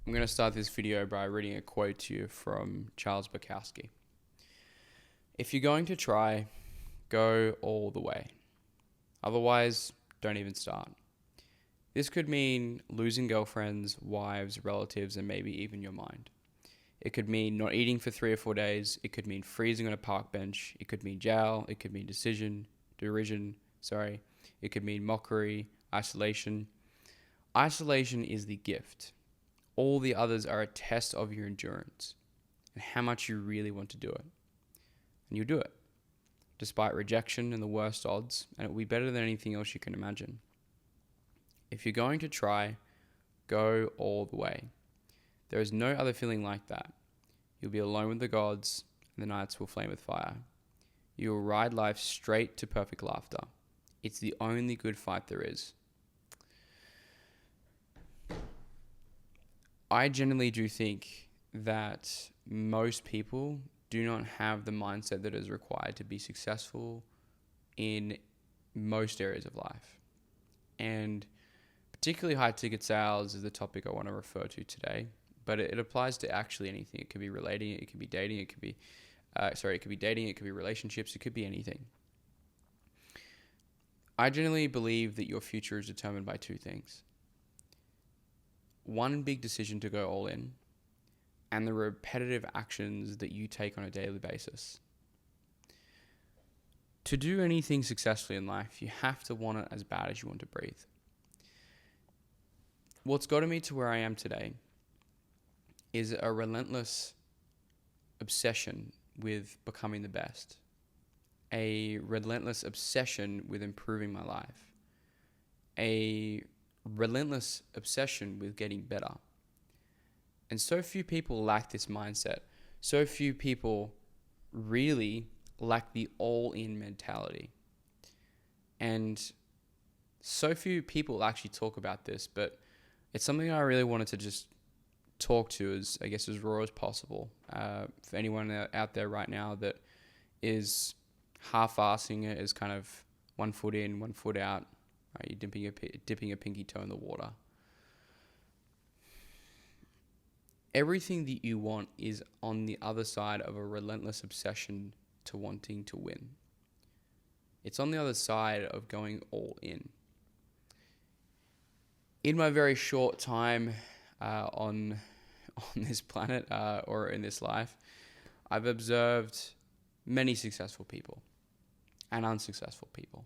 I'm going to start this video by reading a quote to you from Charles Bukowski. If you're going to try, go all the way. Otherwise, don't even start. This could mean losing girlfriends, wives, relatives, and maybe even your mind. It could mean not eating for 3 or 4 days. It could mean freezing on a park bench. It could mean jail. It could mean derision. It could mean mockery, isolation. Isolation is the gift. All the others are a test of your endurance and how much you really want to do it. And you'll do it, despite rejection and the worst odds, and it will be better than anything else you can imagine. If you're going to try, go all the way. There is no other feeling like that. You'll be alone with the gods, and the nights will flame with fire. You will ride life straight to perfect laughter. It's the only good fight there is. I generally do think that most people do not have the mindset that is required to be successful in most areas of life. And particularly high ticket sales is the topic I want to refer to today, but it applies to actually anything. It could be relating, it could be dating, it could be dating, it could be relationships, it could be anything. I generally believe that your future is determined by two things. One big decision to go all in, and the repetitive actions that you take on a daily basis. To do anything successfully in life, you have to want it as bad as you want to breathe. What's gotten me to where I am today is a relentless obsession with becoming the best, a relentless obsession with improving my life, a relentless obsession with getting better. And so few people lack this mindset. So few people really lack the all-in mentality. And so few people actually talk about this, but it's something I really wanted to just talk to as raw as possible. For anyone out there right now that is half-assing it, is kind of 1 foot in, 1 foot out, right? You're dipping a pinky toe in the water. Everything that you want is on the other side of a relentless obsession to wanting to win. It's on the other side of going all in. In my very short time on this planet or in this life, I've observed many successful people and unsuccessful people.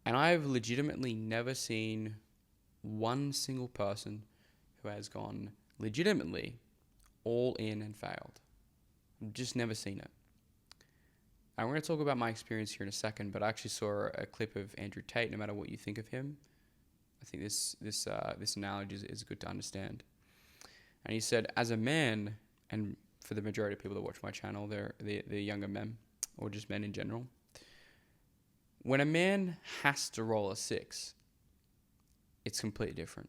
And I've legitimately never seen one single person who has gone legitimately all in and failed. I've just never seen it. I'm going to talk about my experience here in a second, but I actually saw a clip of Andrew Tate. No matter what you think of him, I think this analogy is good to understand. And he said, as a man, and for the majority of people that watch my channel, they're younger men, or just men in general. When a man has to roll a 6, it's completely different.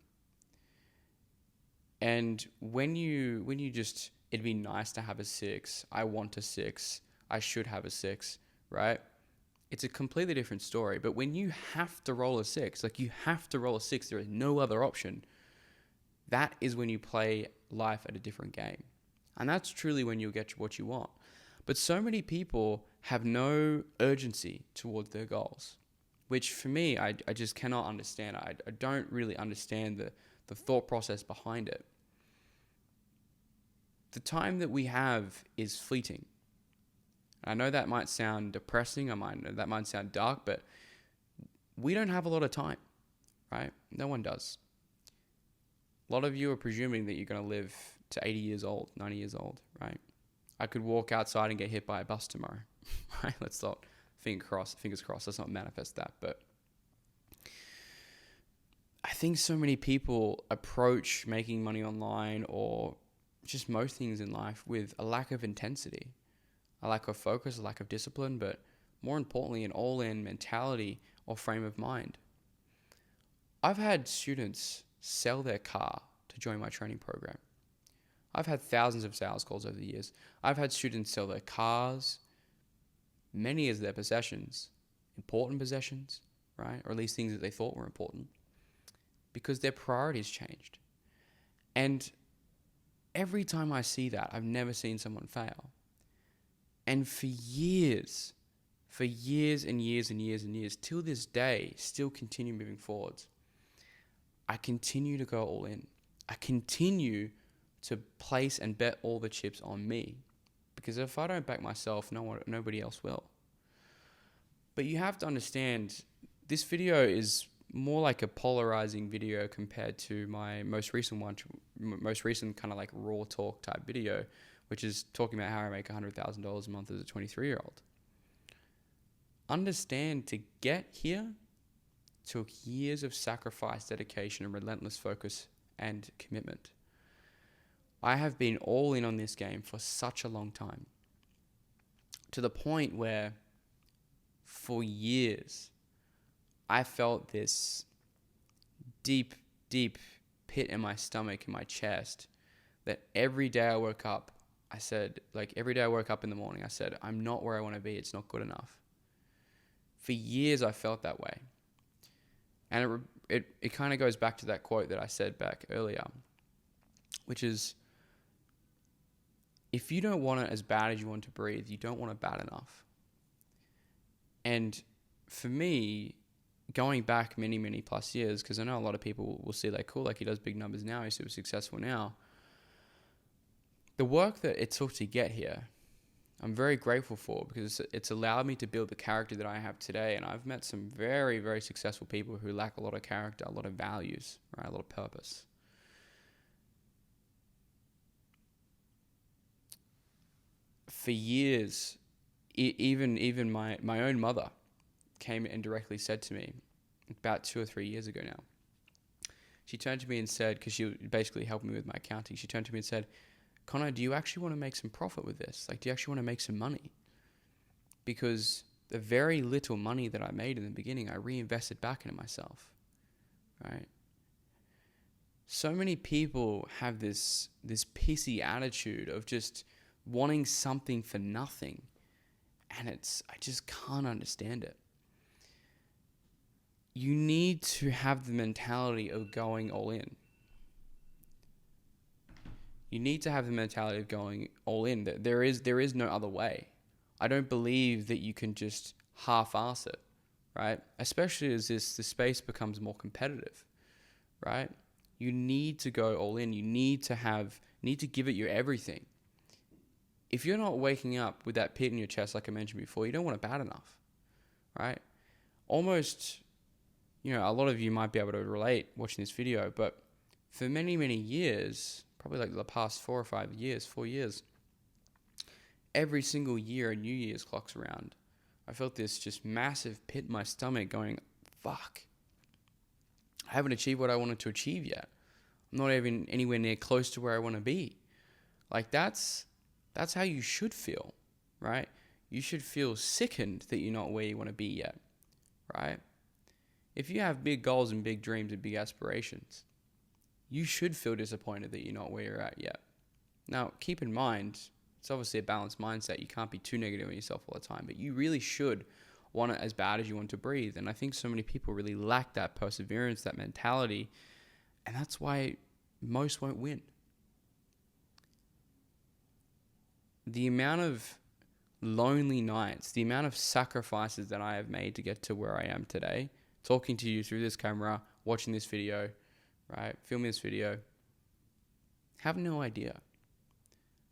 And when you just, it'd be nice to have a 6, I want a 6, I should have a 6, right? It's a completely different story. But when you have to roll a 6, like you have to roll a 6, there is no other option, that is when you play life at a different game. And that's truly when you'll get what you want. But so many people have no urgency towards their goals, which for me, I just cannot understand. I don't really understand the thought process behind it. The time that we have is fleeting. I know that might sound depressing, that might sound dark, but we don't have a lot of time, right? No one does. A lot of you are presuming that you're going to live to 80 years old, 90 years old, right? I could walk outside and get hit by a bus tomorrow, right? Let's not, fingers crossed, let's not manifest that. But I think so many people approach making money online or just most things in life with a lack of intensity, a lack of focus, a lack of discipline, but more importantly, an all-in mentality or frame of mind. I've had students sell their car to join my training program. I've had thousands of sales calls over the years. I've had students sell their cars, many of their possessions, important possessions, right? Or at least things that they thought were important, because their priorities changed. And every time I see that, I've never seen someone fail. And for years and years and years and years, till this day, still continue moving forwards, I continue to go all in. I continue to place and bet all the chips on me. Because if I don't back myself, nobody else will. But you have to understand, this video is more like a polarizing video compared to my most recent kind of like raw talk type video, which is talking about how I make $100,000 a month as a 23-year-old. Understand, to get here took years of sacrifice, dedication, and relentless focus and commitment. I have been all in on this game for such a long time, to the point where for years I felt this deep, deep pit in my stomach, in my chest, that every day I woke up, every day I woke up in the morning, I said, I'm not where I want to be. It's not good enough. For years, I felt that way. And it kind of goes back to that quote that I said back earlier, which is, if you don't want it as bad as you want to breathe, you don't want it bad enough. And for me, going back many, many plus years, because I know a lot of people will see like, cool, like he does big numbers now, he's super successful now. The work that it took to get here, I'm very grateful for, because it's allowed me to build the character that I have today. And I've met some very, very successful people who lack a lot of character, a lot of values, right? A lot of purpose. For years, even my own mother came and directly said to me, about 2 or 3 years ago now, she turned to me and said, because she basically helped me with my accounting, she turned to me and said, Connor, do you actually want to make some profit with this? Like, do you actually want to make some money? Because the very little money that I made in the beginning, I reinvested back into myself, right? So many people have this pissy attitude of just wanting something for nothing. And I just can't understand it. You need to have the mentality of going all in. You need to have the mentality of going all in. There is no other way. I don't believe that you can just half-ass it, right? Especially as the space becomes more competitive, right? You need to go all in. You need to give it your everything. If you're not waking up with that pit in your chest, like I mentioned before, you don't want it bad enough, right? Almost, a lot of you might be able to relate watching this video, but for many, many years, probably like the past 4 years, every single year a New Year's clocks around, I felt this just massive pit in my stomach going, fuck, I haven't achieved what I wanted to achieve yet. I'm not even anywhere near close to where I want to be. Like, that's how you should feel, right? You should feel sickened that you're not where you want to be yet, right? If you have big goals and big dreams and big aspirations, you should feel disappointed that you're not where you're at yet. Now, keep in mind, it's obviously a balanced mindset. You can't be too negative on yourself all the time, but you really should want it as bad as you want to breathe. And I think so many people really lack that perseverance, that mentality, and that's why most won't win. The amount of lonely nights, the amount of sacrifices that I have made to get to where I am today, talking to you through this camera, watching this video, right, filming this video, have no idea.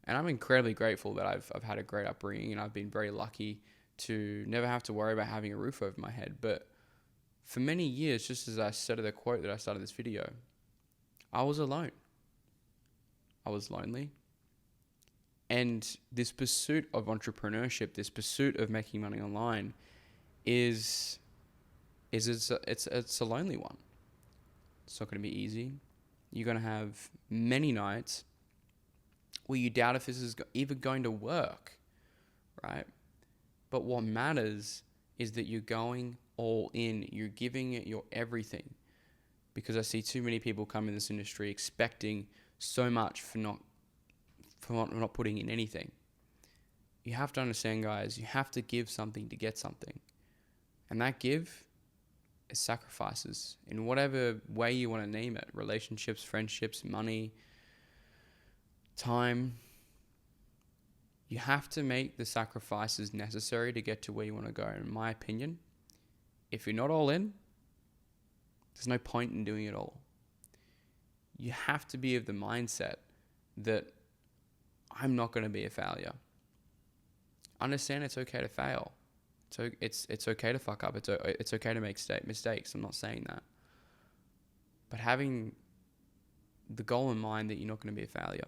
And I'm incredibly grateful that I've had a great upbringing, and I've been very lucky to never have to worry about having a roof over my head. But for many years, just as I said in the quote that I started this video, I was alone. I was lonely. And this pursuit of entrepreneurship, this pursuit of making money online it's a lonely one. It's not going to be easy. You're going to have many nights where you doubt if this is even going to work, right? But what matters is that you're going all in. You're giving it your everything. Because I see too many people come in this industry expecting so much for not putting in anything. You have to understand, guys, you have to give something to get something. And that give is sacrifices in whatever way you want to name it. Relationships, friendships, money, time. You have to make the sacrifices necessary to get to where you want to go. In my opinion, if you're not all in, there's no point in doing it all. You have to be of the mindset that I'm not going to be a failure. Understand it's okay to fail. So it's okay to fuck up. It's okay to make mistakes. I'm not saying that. But having the goal in mind that you're not going to be a failure.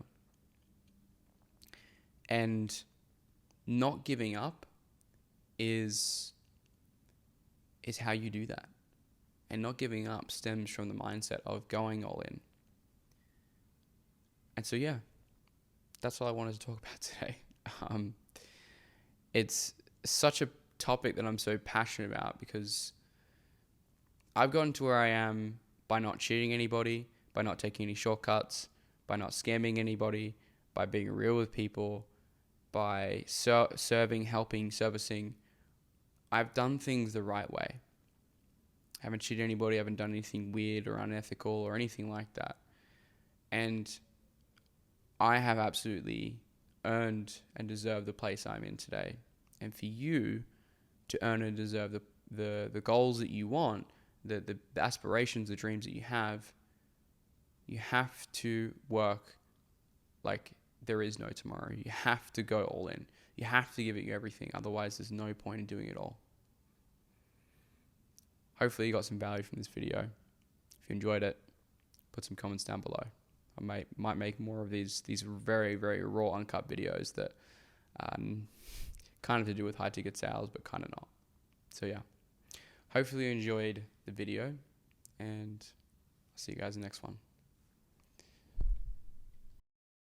And not giving up is how you do that. And not giving up stems from the mindset of going all in. And so, yeah, that's all I wanted to talk about today. It's such a topic that I'm so passionate about because I've gotten to where I am by not cheating anybody, by not taking any shortcuts, by not scamming anybody, by being real with people, by serving, helping, servicing. I've done things the right way. I haven't cheated anybody, I haven't done anything weird or unethical or anything like that. And I have absolutely earned and deserved the place I'm in today. And for you to earn and deserve the goals that you want, the aspirations, the dreams that you have to work like there is no tomorrow. You have to go all in. You have to give it everything. Otherwise, there's no point in doing it all. Hopefully you got some value from this video. If you enjoyed it, put some comments down below. I might make more of these very, very raw, uncut videos that kind of to do with high ticket sales, but kind of not. So yeah, hopefully you enjoyed the video, and I'll see you guys in the next one.